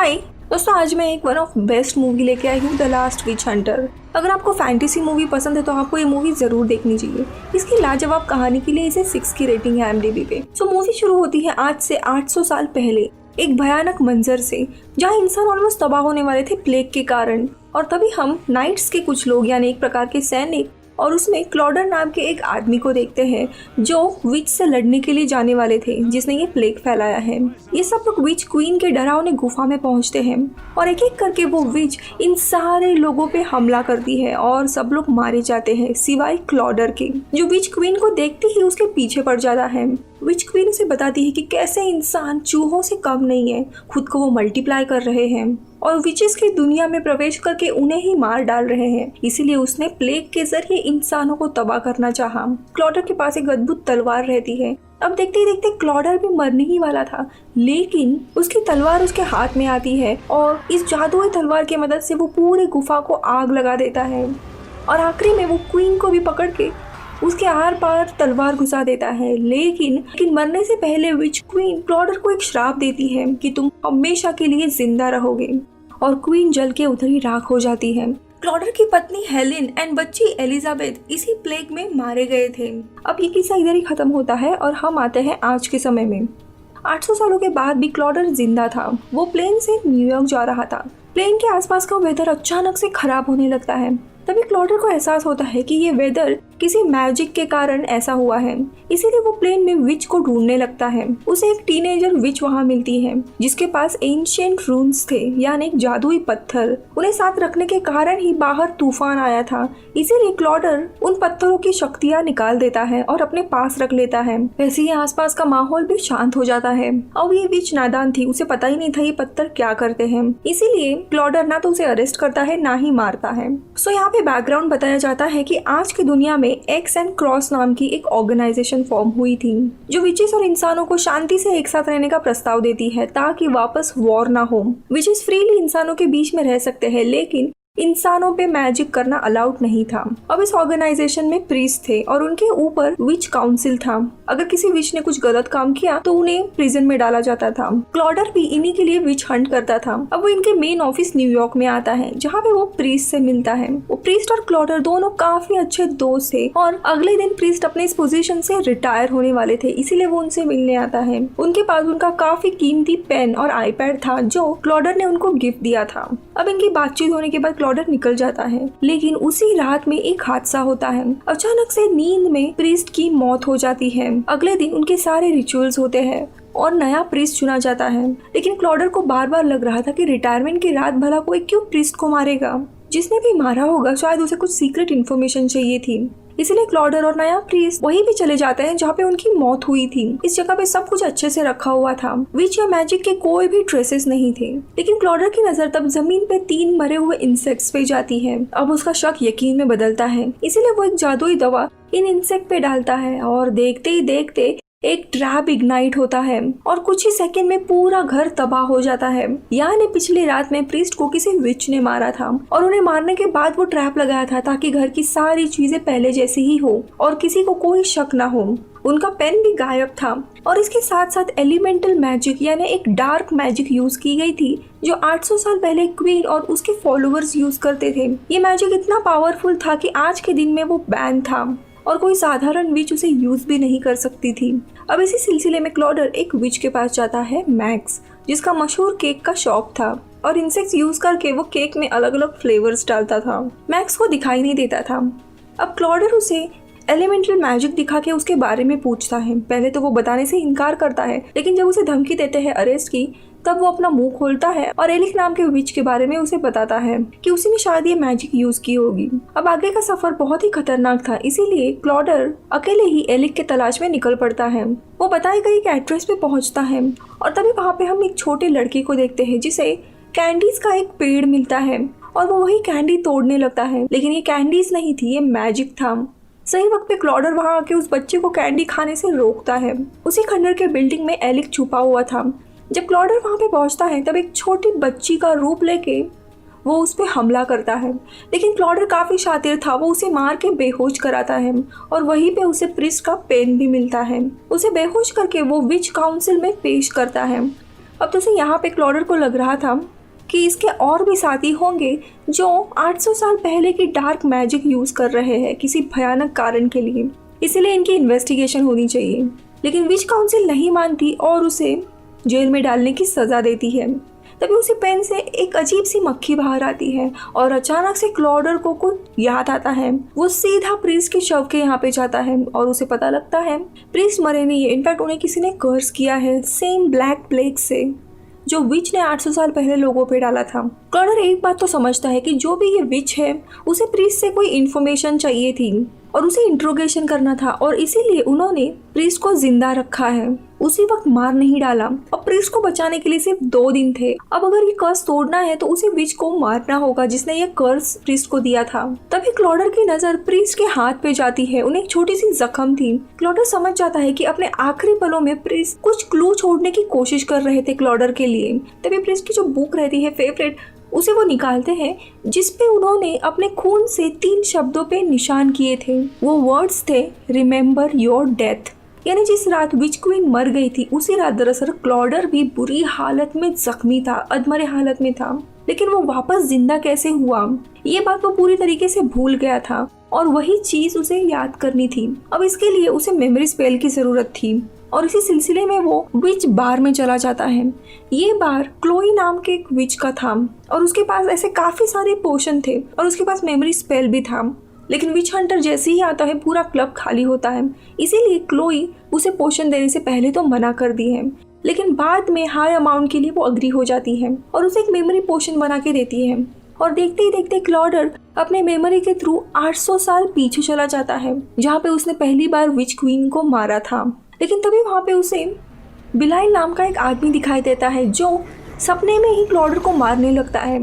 हाय दोस्तों, आज मैं एक वन ऑफ बेस्ट मूवी लेके आई हूँ, द लास्ट विच हंटर। अगर आपको फैंटेसी मूवी पसंद है तो आपको ये मूवी जरूर देखनी चाहिए। इसकी लाजवाब कहानी के लिए इसे 6 की रेटिंग है IMDb पे। मूवी शुरू होती है आज से 800 साल पहले एक भयानक मंजर से, जहाँ इंसान ऑलमोस्ट तबाह होने वाले थे प्लेग के कारण। और तभी हम नाइट्स के कुछ लोग यानी एक प्रकार के सैनिक और उसमें क्लॉडर नाम के एक आदमी को देखते हैं जो विच से लड़ने के लिए जाने वाले थे, जिसने ये प्लेग फैलाया है। ये सब लोग विच क्वीन के डरावने गुफा में पहुंचते हैं और एक एक करके वो विच इन सारे लोगों पे हमला करती है और सब लोग मारे जाते हैं सिवाय क्लॉडर के, जो विच क्वीन को देखते ही उसके पीछे पड़ जाता है। विच क्वीन उसे बताती है कि कैसे इंसान चूहों से कम नहीं है, खुद को वो मल्टीप्लाई कर रहे हैं और विचेस की दुनिया में प्रवेश करके उन्हें ही मार डाल रहे हैं। इसीलिए उसने प्लेग के जरिए इंसानों को तबाह करना चाहा। क्लॉडर के पास एक अद्भुत तलवार रहती है। अब देखते ही देखते क्लॉडर भी मरने ही वाला था, लेकिन उसकी तलवार उसके हाथ में आती है और इस जादुई तलवार की मदद से वो पूरी गुफा को आग लगा देता है और आखिरी में वो क्वीन को भी पकड़ के उसके आर पार तलवार घुसा देता है। लेकिन मरने से पहले विच क्वीन क्लॉडर को एक श्राप देती है कि तुम हमेशा के लिए जिंदा रहोगे, और क्वीन जल के उधर ही राख हो जाती है। क्लॉडर की पत्नी हेलेन एंड बच्ची एलिजाबेथ इसी प्लेग में मारे गए थे। अब ये किस्सा इधर ही खत्म होता है और हम आते हैं आज के समय में। 800 सालों के बाद भी क्लॉडर जिंदा था। वो प्लेन से न्यूयॉर्क जा रहा था। प्लेन के आसपास का वेदर अचानक से खराब होने लगता है। तभी क्लॉडर को एहसास होता है कि ये वेदर किसी मैजिक के कारण ऐसा हुआ है। इसीलिए वो प्लेन में विच को ढूंढने लगता है। उसे एक टीनेजर विच वहाँ मिलती है जिसके पास एंशिएंट रून्स थे, यानी एक जादुई पत्थर। उन्हें साथ रखने के कारण ही बाहर तूफान आया था। इसीलिए क्लॉडर उन पत्थरों की शक्तियाँ निकाल देता है और अपने पास रख लेता है। वैसे ही आसपास का माहौल भी शांत हो जाता है। अब ये विच नादान थी, उसे पता ही नहीं था ये पत्थर क्या करते हैं। इसीलिए क्लॉडर ना तो उसे अरेस्ट करता है ना ही मारता है। यहाँ पे बैकग्राउंड बताया जाता है कि आज की दुनिया में एक्स एंड क्रॉस नाम की एक ऑर्गेनाइजेशन फॉर्म हुई थी जो विचेस और इंसानों को शांति से एक साथ रहने का प्रस्ताव देती है ताकि वापस वॉर ना हो। विचेस फ्रीली इंसानों के बीच में रह सकते हैं, लेकिन इंसानों पे मैजिक करना अलाउड नहीं था। अब इस ऑर्गेनाइजेशन में प्रीस्ट थे और उनके ऊपर विच काउंसिल था। अगर किसी विच ने कुछ गलत काम किया तो उन्हें प्रिजन में डाला जाता था। क्लॉडर भी इन्हीं के लिए विच हंट करता था। अब वो इनके मेन ऑफिस न्यूयॉर्क में आता है जहाँ पे वो प्रीस्ट से मिलता है। वो प्रीस्ट और क्लॉडर दोनों काफी अच्छे दोस्त थे और अगले दिन प्रीस्ट अपने इस पोजीशन से रिटायर होने वाले थे, इसीलिए वो उनसे मिलने आता है। उनके पास उनका काफी कीमती पेन और आईपैड था जो क्लॉडर ने उनको गिफ्ट दिया था। अब इनकी बातचीत होने के बाद क्लॉडर निकल जाता है, लेकिन उसी रात में एक हादसा होता है। अचानक से नींद में प्रीस्ट की मौत हो जाती है। अगले दिन उनके सारे रिचुअल्स होते हैं और नया प्रीस्ट चुना जाता है, लेकिन क्लॉडर को बार बार लग रहा था कि रिटायरमेंट की रात भला कोई क्यों प्रीस्ट को मारेगा। जिसने भी मारा होगा शायद उसे कुछ सीक्रेट इन्फॉर्मेशन चाहिए थी। इसलिए क्लॉडर और नया प्रीस्ट वहीं भी चले जाते हैं जहाँ पे उनकी मौत हुई थी। इस जगह पे सब कुछ अच्छे से रखा हुआ था। विच या मैजिक के कोई भी ट्रेसेस नहीं थे, लेकिन क्लॉडर की नजर तब जमीन पे 3 मरे हुए इंसेक्ट्स पे जाती है। अब उसका शक यकीन में बदलता है, इसीलिए वो एक जादुई दवा इन इंसेक्ट पे डालता है और देखते ही देखते एक ट्रैप इग्नाइट होता है और कुछ ही सेकंड में पूरा घर तबाह हो जाता है। यानी पिछली रात में प्रीस्ट को किसी विच ने मारा था और उन्हें मारने के बाद वो ट्रैप लगाया था ताकि घर की सारी चीजें पहले जैसी ही हो और किसी को कोई शक ना हो। उनका पेन भी गायब था और इसके साथ साथ एलिमेंटल मैजिक यानी एक डार्क मैजिक यूज की गई थी जो 800 साल पहले क्वीन और उसके फॉलोअर्स यूज करते थे। ये मैजिक इतना पावरफुल था कि आज के दिन में वो बैन था और कोई साधारण विच उसे यूज भी नहीं कर सकती थी। अब इसी सिलसिले में क्लॉडर एक विच के पास जाता है, मैक्स, जिसका मशहूर केक का शॉप था और इंसेक्ट्स यूज करके वो केक में अलग अलग फ्लेवर्स डालता था। मैक्स को दिखाई नहीं देता था। अब क्लॉडर उसे एलिमेंटल मैजिक दिखा के उसके बारे में पूछता है। पहले तो वो बताने से इनकार करता है, लेकिन जब उसे धमकी देते हैं अरेस्ट की, तब वो अपना मुंह खोलता है और एलिक नाम के विच के बारे में उसे बताता है कि उसी ने शायद ये मैजिक यूज की होगी। अब आगे का सफर बहुत ही खतरनाक था, इसीलिए क्लॉडर अकेले ही एलिक के तलाश में निकल पड़ता है। वो बताई गई एक एड्रेस पे पहुंचता है और तभी वहाँ पे हम एक छोटे लड़की को देखते हैं जिसे कैंडीज का एक पेड़ मिलता है और वो वही कैंडी तोड़ने लगता है, लेकिन ये कैंडीज नहीं थी, ये मैजिक था। सही वक्त पे क्लॉडर वहाँ आके उस बच्चे को कैंडी खाने से रोकता है। उसी खंडर के बिल्डिंग में एलिक छुपा हुआ था। जब क्लॉडर वहाँ पे पहुँचता है तब एक छोटी बच्ची का रूप लेके वो उस पे हमला करता है, लेकिन क्लॉडर काफी शातिर था। वो उसे मार के बेहोश कराता है और वहीं पे उसे प्रीस्ट का पेन भी मिलता है। उसे बेहोश करके वो विच काउंसिल में पेश करता है। अब तो यहाँ पे क्लॉडर को लग रहा था कि इसके और भी साथी होंगे जो 800 साल पहले की डार्क मैजिक यूज कर रहे हैं किसी भयानक कारण के लिए, इसीलिए इनकी इन्वेस्टिगेशन होनी चाहिए। लेकिन विच काउंसिल नहीं मानती और उसे जेल में डालने की सजा देती है। तभी उसे पेन से एक अजीब सी मक्खी बाहर आती है और अचानक से क्लॉडर को कुछ याद आता है। वो सीधा प्रीस्ट के शव के यहाँ पे जाता है और उसे पता लगता है प्रीस्ट मरे नहीं है, इनफैक्ट उन्हें किसी ने कर्स किया है सेम ब्लैक प्लेग से जो विच ने 800 साल पहले लोगों पे डाला था। क्लॉडर एक बात तो समझता है कि जो भी ये विच है उसे प्रीस्ट से कोई इन्फॉर्मेशन चाहिए थी और उसे इंट्रोगेशन करना था और इसीलिए उन्होंने प्रीस्ट को जिंदा रखा है, उसी वक्त मार नहीं डाला। अब प्रीस्ट को बचाने के लिए सिर्फ 2 दिन थे। अब अगर ये कर्स तोड़ना है तो उसे विच को मारना होगा जिसने ये कर्स प्रीस्ट को दिया था। तभी क्लॉडर की नजर प्रीस्ट के हाथ पे जाती है, उन्हें एक छोटी सी जख्म थी। क्लॉडर समझ जाता है कि अपने आखिरी पलों में प्रीस्ट कुछ क्लू छोड़ने की कोशिश कर रहे थे क्लॉडर के लिए। तभी प्रीस्ट की जो बुक रहती है फेवरेट, उसे वो निकालते हैं जिसपे उन्होंने अपने खून से 3 शब्दों पे निशान किए थे। वो वर्ड्स थे रिमेम्बर योर डेथ, यानी जिस रात विच क्वीन मर गई थी उसी रात दरअसल क्लॉडर भी बुरी हालत में जख्मी था, अधमरे हालत में था। लेकिन वो वापस जिंदा कैसे हुआ ये बात वो पूरी तरीके से भूल गया था और वही चीज उसे याद करनी थी। अब इसके लिए उसे मेमोरी स्पेल की जरूरत थी और इसी सिलसिले में वो विच बार में चला जाता है। ये बार क्लोई नाम के एक विच का था और उसके पास ऐसे काफी सारे पोशन थे और उसके पास मेमोरी स्पेल भी था। लेकिन विच हंटर जैसे ही आता है पूरा क्लब खाली होता है, इसीलिए क्लोई उसे पोशन देने से पहले तो मना कर दी है, लेकिन बाद में हाई अमाउंट के लिए वो अग्री हो जाती है और उसे एक मेमोरी पोशन बना के देती है। और देखते ही देखते क्लॉडर अपने मेमोरी के थ्रू 800 साल पीछे चला जाता है जहाँ पे उसने पहली बार विच क्वीन को मारा था। लेकिन तभी वहाँ पे उसे बिलाइल नाम का एक आदमी दिखाई देता है जो सपने में ही क्लॉडर को मारने लगता है।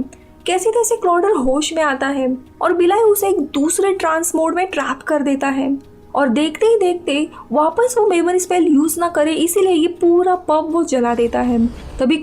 कैसे तैसे क्लॉडर होश में आता है और बिलाइल उसे एक दूसरे ट्रांस मोड में ट्रैप कर देता है और देखते ही देखते वापस वो मेमोरी स्पेल यूज ना करे, इसीलिए ये पूरा पब वो जला देता है। तभी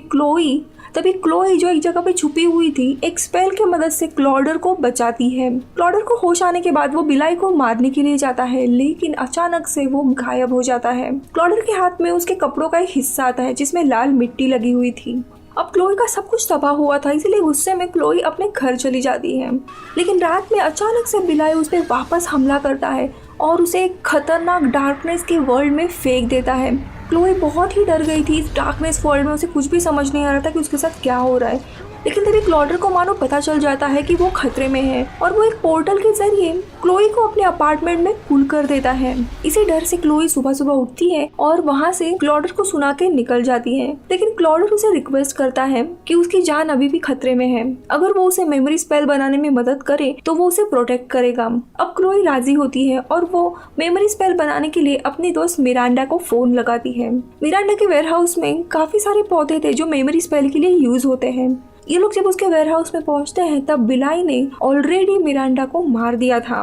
क्लोई जो एक जगह पे छुपी हुई थी एक स्पेल की मदद से क्लॉडर को बचाती है। क्लॉडर को होश आने के बाद वो बिलाई को मारने के लिए जाता है, लेकिन अचानक से वो गायब हो जाता है। क्लॉडर के हाथ में उसके कपड़ों का एक हिस्सा आता है जिसमें लाल मिट्टी लगी हुई थी। अब क्लोई का सब कुछ तबाह हुआ था, इसलिए गुस्से में क्लोई अपने घर चली जाती है। लेकिन रात में अचानक से बिलाई उस पर वापस हमला करता है और उसे एक खतरनाक डार्कनेस के वर्ल्ड में फेंक देता है। क्लोई बहुत ही डर गई थी इस डार्कनेस वर्ल्ड में, उसे कुछ भी समझ नहीं आ रहा था कि उसके साथ क्या हो रहा है। लेकिन तभी क्लॉडर को मानो पता चल जाता है कि वो खतरे में है और वो एक पोर्टल के जरिए क्लोई को अपने अपार्टमेंट में पुल कर देता है। इसी डर से क्लोई सुबह सुबह उठती है और वहाँ से क्लॉडर को सुना के निकल जाती है। लेकिन क्लॉडर उसे रिक्वेस्ट करता है कि उसकी जान अभी भी खतरे में है, अगर वो उसे मेमोरी स्पेल बनाने में मदद करे तो वो उसे प्रोटेक्ट करेगा। अब क्लोई राजी होती है और वो मेमोरी स्पेल बनाने के लिए अपनी दोस्त मिरांडा को फोन लगाती है। मिरांडा के वेयरहाउस में काफी सारे पौधे थे जो मेमोरी स्पेल के लिए यूज होते हैं। ये लोग जब उसके वेयरहाउस में पहुंचते हैं तब बिलाई ने ऑलरेडी मिरांडा को मार दिया था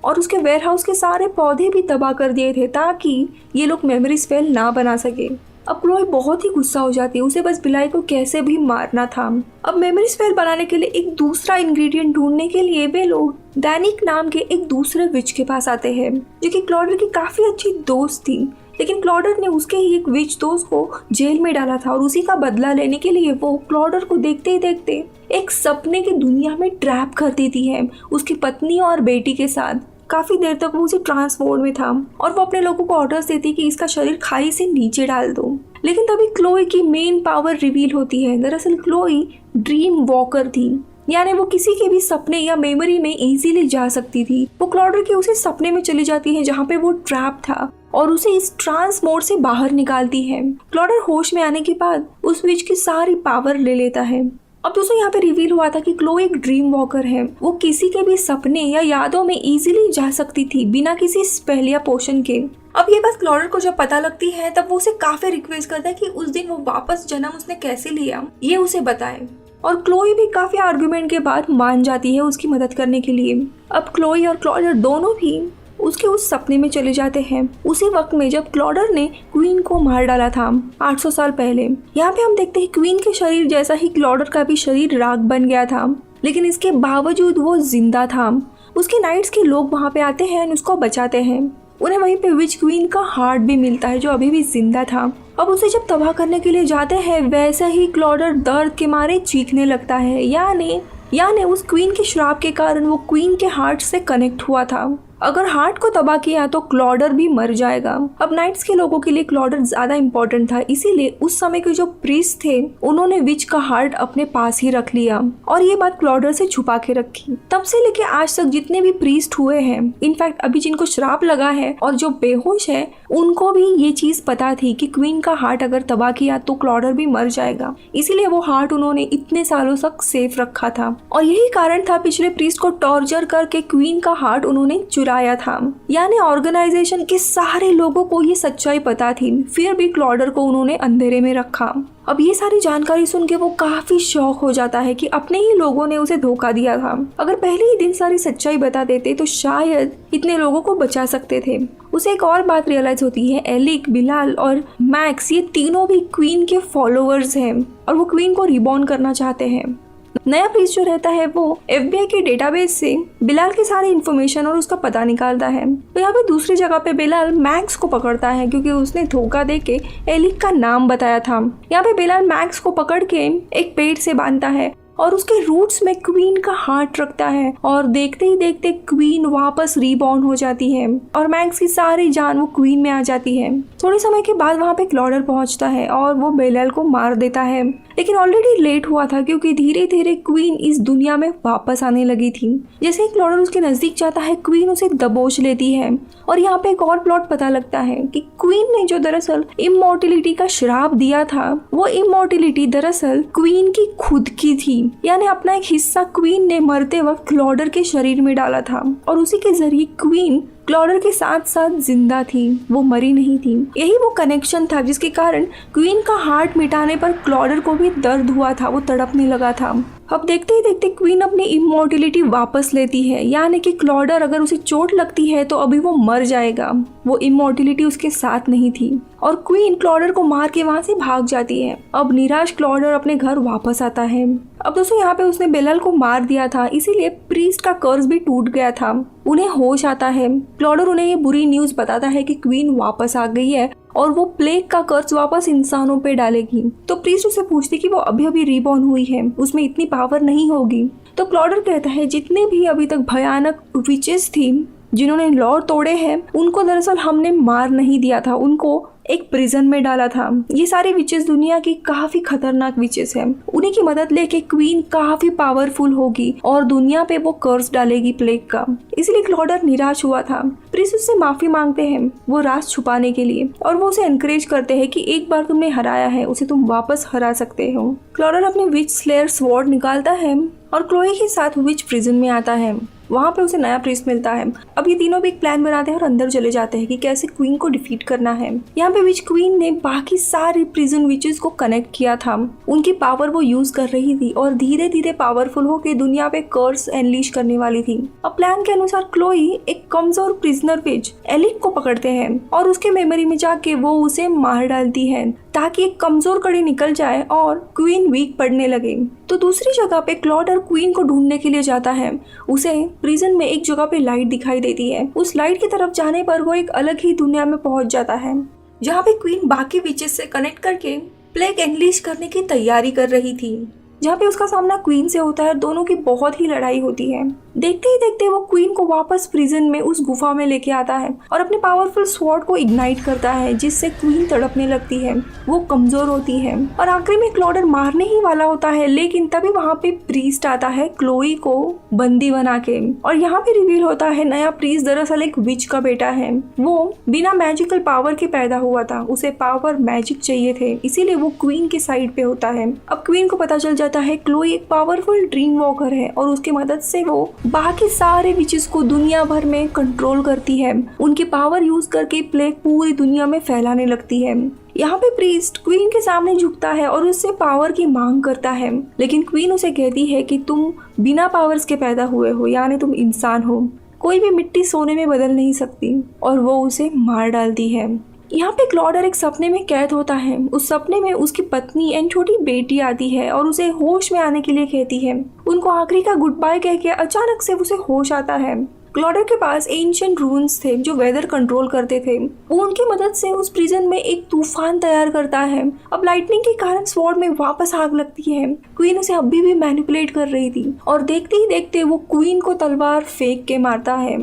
और उसके वेयरहाउस के सारे पौधे भी तबाह कर दिए थे ताकि ये लोग मेमोरी स्पेल ना बना सके। अब क्लोई बहुत ही गुस्सा हो जाती है, उसे बस बिलाई को कैसे भी मारना था। अब मेमोरी स्पेल बनाने के लिए एक दूसरा इंग्रेडिएंट ढूंढने के लिए वे लोग दैनिक नाम के एक दूसरे विच के पास आते हैं जो कि क्लॉडर की काफी अच्छी दोस्त थी। लेकिन क्लॉडर ने उसके ही एक विच दोस्त को जेल में डाला था और उसी का बदला लेने के लिए वो क्लॉडर को देखते ही देखते एक सपने की दुनिया में ट्रैप कर देती है उसकी पत्नी और बेटी के साथ। काफी देर तक वो उसी ट्रांसपोर्ट में था और वो अपने लोगों को ऑर्डर्स देती कि इसका शरीर खाई से नीचे डाल दो। लेकिन तभी क्लोई की मेन पावर रिवील होती है। दरअसल क्लोई ड्रीम वॉकर थी, यानी वो किसी के भी सपने या मेमोरी में इजीली जा सकती थी। वो क्लॉडर के उसी सपने में चली जाती है जहाँ पे वो ट्रैप था और उसे इस ट्रांस मोड से बाहर निकालती है। क्लॉडर होश में आने के बाद उस विच की सारी पावर ले लेता है। अब दोस्तों यहाँ पे रिवील हुआ था कि क्लोई एक ड्रीम वॉकर है, वो किसी के भी सपने या यादों में इजीली जा सकती थी बिना किसी स्पेल या पोशन के। अब ये बात क्लॉडर को जब पता लगती है तब वो उसे काफी रिक्वेस्ट करता है कि उस दिन वो वापस जन्म उसने कैसे लिया ये उसे बताए और क्लोई भी काफी आर्गुमेंट के बाद मान जाती है उसकी मदद करने के लिए। अब क्लोई और क्लॉडर दोनों भी उसके उस सपने में चले जाते हैं उसी वक्त में जब क्लॉडर ने क्वीन को मार डाला था 800 साल पहले। यहाँ पे हम देखते हैं क्वीन के शरीर जैसा ही क्लॉडर का भी शरीर राख बन गया था, लेकिन इसके बावजूद वो जिंदा था। उसके नाइट्स के लोग वहाँ पे आते हैं और उसको बचाते हैं। उन्हें वहीं पे विच क्वीन का हार्ट भी मिलता है जो अभी भी जिंदा था। अब उसे जब तबाह करने के लिए जाते हैं वैसे ही क्लॉडर दर्द के मारे चीखने लगता है। यानी उस क्वीन के श्राप के कारण वो क्वीन के हार्ट से कनेक्ट हुआ था। अगर हार्ट को तबाह किया तो क्लॉडर भी मर जाएगा। अब नाइट्स के लोगों के लिए क्लॉडर ज्यादा इंपॉर्टेंट था, इसीलिए उस समय के जो प्रीस्ट थे उन्होंने विच का हार्ट अपने पास ही रख लिया और ये बात क्लॉडर से छुपा के रखी। तब से लेके आज तक जितने भी प्रीस्ट हुए हैं, इनफैक्ट अभी जिनको श्राप लगा है और जो बेहोश है, उनको भी ये चीज पता थी कि क्वीन का हार्ट अगर तबाह किया तो क्लॉडर भी मर जाएगा। इसीलिए वो हार्ट उन्होंने इतने सालों तक सेफ रखा था और यही कारण था पिछले प्रीस्ट को टॉर्चर करके क्वीन का हार्ट उन्होंने आया था। यानी ऑर्गेनाइजेशन के सारे लोगों को ये सच्चाई पता थी, फिर भी क्लॉडर को उन्होंने अंधेरे में रखा। अब ये सारी जानकारी सुन के वो काफी शॉक हो जाता है कि अपने ही लोगों ने उसे धोखा दिया था। अगर पहले ही दिन सारी सच्चाई बता देते तो शायद इतने लोगों को बचा सकते थे। उसे एक और बात रियलाइज होती है, एलिक, बिलाल और मैक्स ये तीनों भी क्वीन के फॉलोअर्स हैं और वो क्वीन को रिबॉर्न करना चाहते हैं। नया प्रीस्ट जो रहता है वो FBI के डेटाबेस से बिलाल की सारी इन्फॉर्मेशन और उसका पता निकालता है। तो यहाँ पे दूसरी जगह पे बिलाल मैक्स को पकड़ता है क्योंकि उसने धोखा देके एलिक का नाम बताया था। यहाँ पे बिलाल मैक्स को पकड़ के एक पेड़ से बांधता है और उसके रूट्स में क्वीन का हार्ट रखता है और देखते ही देखते क्वीन वापस रीबॉर्न हो जाती है और मैक्स की सारी जान वो क्वीन में आ जाती है। थोड़े समय के बाद वहाँ पे क्लॉडर पहुँचता है और वो बेलाल को मार देता है, लेकिन ऑलरेडी लेट हुआ था क्योंकि धीरे धीरे क्वीन इस दुनिया में वापस आने लगी थी। जैसे ही क्लॉडर उसके नजदीक जाता है क्वीन उसे दबोच लेती है और यहाँ पे एक और प्लॉट पता लगता है कि क्वीन ने जो दरअसल इमॉर्टिलिटी का श्राप दिया था वो इमॉर्टिलिटी दरअसल क्वीन की खुद की थी। यानी अपना एक हिस्सा क्वीन ने मरते वक्त क्लॉडर के शरीर में डाला था और उसी के जरिए क्वीन क्लॉडर के साथ साथ जिंदा थी, वो मरी नहीं थी। यही वो कनेक्शन था जिसके कारण क्वीन का हार्ट मिटाने पर क्लॉडर को भी दर्द हुआ था, वो तड़पने लगा था। अब देखते ही देखते क्वीन अपनी इमॉर्टिलिटी वापस लेती है, यानी कि क्लॉडर अगर उसे चोट लगती है तो अभी वो मर जाएगा। वो इमॉर्टिलिटी उसके साथ नहीं थी और क्वीन क्लॉडर को मार के वहाँ से भाग जाती है। अब निराश क्लॉडर अपने घर वापस आता है। अब दोस्तों यहाँ पे उसने बेलाल को मार दिया था, इसीलिए प्रीस्ट का कर्ज भी टूट गया था। उन्हें होश आता है। क्लॉडर उन्हें ये बुरी न्यूज बताता है कि क्वीन वापस आ गई है और वो प्लेग का कर्ज वापस इंसानों पे डालेगी। तो प्रीस्ट उससे पूछती कि वो अभी अभी रीबॉर्न हुई है, उसमें इतनी पावर नहीं होगी। तो क्लॉडर कहता है जितने भी अभी तक भयानक विचेस थी जिन्होंने लॉ तोड़े हैं उनको दरअसल हमने मार नहीं दिया था, उनको एक प्रिजन में डाला था। ये सारे विचेस दुनिया की काफी खतरनाक विचेस हैं। उन्हीं की मदद लेके क्वीन काफी पावरफुल होगी और दुनिया पे वो कर्ज डालेगी प्लेग का। इसलिए क्लॉडर निराश हुआ था। प्रीस्ट उससे माफी मांगते हैं वो राज छुपाने के लिए और वो उसे एनकरेज करते हैं कि एक बार तुमने हराया है उसे तुम वापस हरा सकते हो। क्लॉडर अपने विच स्लेयर स्वॉर्ड निकालता है और क्लोई के साथ विच प्रिजन में आता है। वहाँ पे उसे नया प्रीस्ट मिलता है। अब ये तीनों भी एक प्लान बनाते हैं और अंदर चले जाते हैं कि कैसे क्वीन को डिफीट करना है। यहाँ पे विच क्वीन ने बाकी सारे प्रिजन विचेस को कनेक्ट किया था, उनकी पावर वो यूज कर रही थी और धीरे धीरे पावरफुल होकर दुनिया पे कर्स अनलीश करने वाली थी। अब प्लान के अनुसार क्लोई एक कमजोर प्रिजनर विच एलिक को पकड़ते हैं और उसके मेमोरी में जाके वो उसे मार डालती है ताकि एक कमजोर कड़ी निकल जाए और क्वीन वीक पड़ने लगे। तो दूसरी जगह पे क्लॉडर क्वीन को ढूंढने के लिए जाता है। उसे प्रिजन में एक जगह पे लाइट दिखाई देती है। उस लाइट की तरफ जाने पर वो एक अलग ही दुनिया में पहुंच जाता है जहाँ पे क्वीन बाकी विचेस से कनेक्ट करके प्लेग अनलीश करने की तैयारी कर रही थी, जहाँ पे उसका सामना क्वीन से होता है। दोनों की बहुत ही लड़ाई होती है। देखते ही देखते वो क्वीन को वापस प्रिजन में उस गुफा में लेके आता है और अपने पावरफुल स्वॉर्ड को इग्नाइट करता है जिससे क्वीन तड़पने लगती है, वो कमजोर होती है और आखिरी में क्लॉडर मारने ही वाला होता है। लेकिन तभी वहाँ पे प्रीस्ट आता है क्लोई को बंदी बना के और यहाँ पे रिवील होता है नया प्रीस्ट दरअसल एक विच का बेटा है। वो बिना मैजिकल पावर के पैदा हुआ था, उसे पावर मैजिक चाहिए थे, इसीलिए वो क्वीन के साइड पे होता है। अब क्वीन को पता चल जाता है क्लोई एक पावरफुल ड्रीम वॉकर है और उसकी मदद से वो बाकी सारे विचेस को दुनिया भर में कंट्रोल करती है। उनकी पावर यूज करके प्लेग पूरी दुनिया में फैलाने लगती है। यहाँ पे प्रीस्ट क्वीन के सामने झुकता है और उससे पावर की मांग करता है, लेकिन क्वीन उसे कहती है कि तुम बिना पावर्स के पैदा हुए हो, यानी तुम इंसान हो, कोई भी मिट्टी सोने में बदल नहीं सकती और वो उसे मार डालती है। यहाँ पे क्लॉडर एक सपने में कैद होता है। उस सपने में उसकी पत्नी एंड छोटी बेटी आती है और उसे होश में आने के लिए कहती है। उनको आखिरी का गुड बाय कह के अचानक से उसे होश आता है। क्लॉडर के पास एंशिएंट रून्स थे जो वेदर कंट्रोल करते थे। वो उनकी मदद से उस प्रिजन में एक तूफान तैयार करता है। अब लाइटनिंग के कारण स्वॉर्ड में वापस आग लगती है। क्वीन उसे अभी भी मैनिपुलेट कर रही थी और देखते ही देखते वो क्वीन को तलवार फेंक के मारता है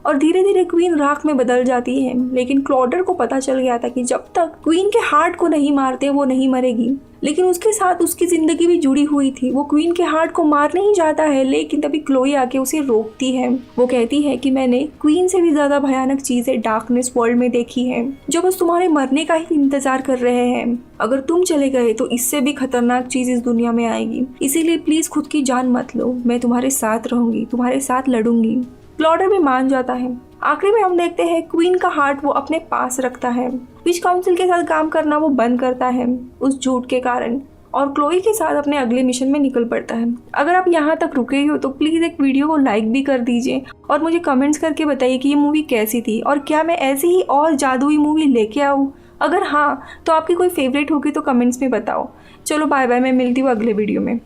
और धीरे धीरे क्वीन राख में बदल जाती है। लेकिन क्लॉडर को पता चल गया था कि जब तक क्वीन के हार्ट को नहीं मारते वो नहीं मरेगी, लेकिन उसके साथ उसकी जिंदगी भी जुड़ी हुई थी। वो क्वीन के हार्ट को मारने ही जाता है, लेकिन तभी क्लोई आके उसे रोकती है। वो कहती है कि मैंने क्वीन से भी ज्यादा भयानक चीजें डार्कनेस वर्ल्ड में देखी है जो बस तुम्हारे मरने का ही इंतजार कर रहे हैं। अगर तुम चले गए तो इससे भी खतरनाक चीज इस दुनिया में आएगी, इसीलिए प्लीज खुद की जान मत लो। मैं तुम्हारे साथ रहूंगी, तुम्हारे साथ लड़ूंगी। क्लॉडर भी मान जाता है। आखिरी में हम देखते हैं क्वीन का हार्ट वो अपने पास रखता है। विच काउंसिल के साथ काम करना वो बंद करता है उस झूठ के कारण और क्लोई के साथ अपने अगले मिशन में निकल पड़ता है। अगर आप यहाँ तक रुके हो तो प्लीज़ एक वीडियो को लाइक भी कर दीजिए और मुझे कमेंट्स करके बताइए कि ये मूवी कैसी थी और क्या मैं ऐसी ही और जादुई मूवी लेके आऊँ। अगर हाँ तो आपकी कोई फेवरेट होगी तो कमेंट्स में बताओ। चलो बाय बाय, मैं मिलती हूँ अगले वीडियो में।